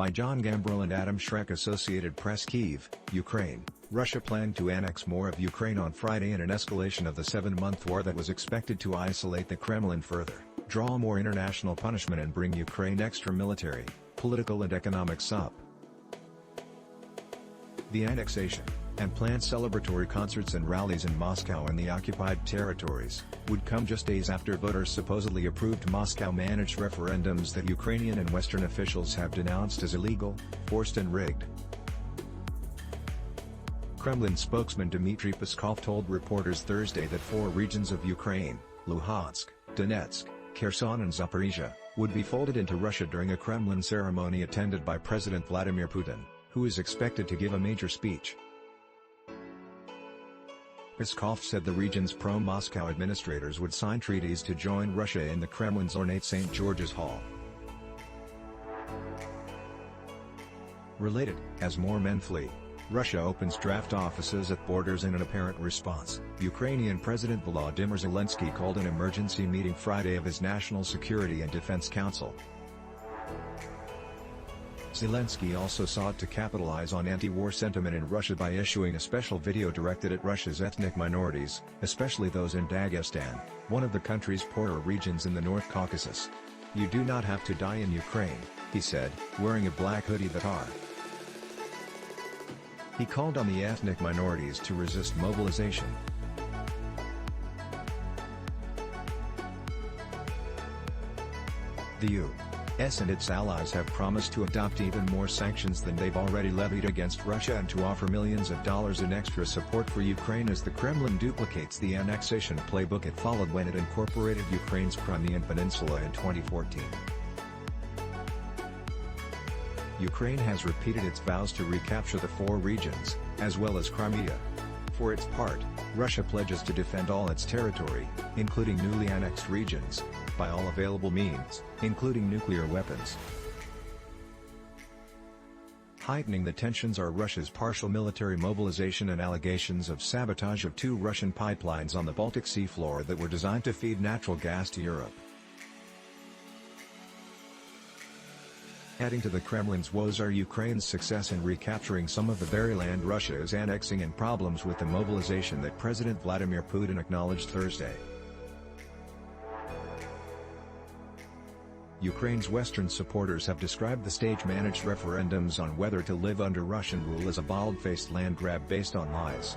By John GAMBRELL and SCHRECK. Associated Press. Kyiv, Ukraine. Russia planned to annex more of Ukraine on Friday in an escalation of the 7-month war that was expected to isolate the Kremlin further, draw more international punishment and bring Ukraine extra military, political and economic support. The annexation, and planned celebratory concerts and rallies in Moscow and the occupied territories, would come just days after voters supposedly approved Moscow-managed referendums that Ukrainian and Western officials have denounced as illegal, forced and rigged. Kremlin spokesman Dmitry Peskov told reporters Thursday that 4 regions of Ukraine, Luhansk, Donetsk, Kherson and Zaporizhzhia, would be folded into Russia during a Kremlin ceremony attended by President Vladimir Putin, who is expected to give a major speech. Peskov said the region's pro-Moscow administrators would sign treaties to join Russia in the Kremlin's ornate St. George's Hall. Related, as more men flee, Russia opens draft offices at borders in an apparent response. Ukrainian President Volodymyr Zelenskyy called an emergency meeting Friday of his National Security and Defense Council. Zelenskyy also sought to capitalize on anti-war sentiment in Russia by issuing a special video directed at Russia's ethnic minorities, especially those in Dagestan, one of the country's poorer regions in the North Caucasus. "You do not have to die in Ukraine," he said, wearing a black hoodie. He called on the ethnic minorities to resist mobilization. The U.S. and its allies have promised to adopt even more sanctions than they've already levied against Russia and to offer millions of dollars in extra support for Ukraine as the Kremlin duplicates the annexation playbook it followed when it incorporated Ukraine's Crimean Peninsula in 2014. Ukraine has repeated its vows to recapture the 4 regions, as well as Crimea. For its part, Russia pledges to defend all its territory, including newly annexed regions, by all available means, including nuclear weapons. Heightening the tensions are Russia's partial military mobilization and allegations of sabotage of 2 Russian pipelines on the Baltic Sea floor that were designed to feed natural gas to Europe. Adding to the Kremlin's woes are Ukraine's success in recapturing some of the very land Russia is annexing and problems with the mobilization that President Vladimir Putin acknowledged Thursday. Ukraine's Western supporters have described the stage-managed referendums on whether to live under Russian rule as a bald-faced land grab based on lies.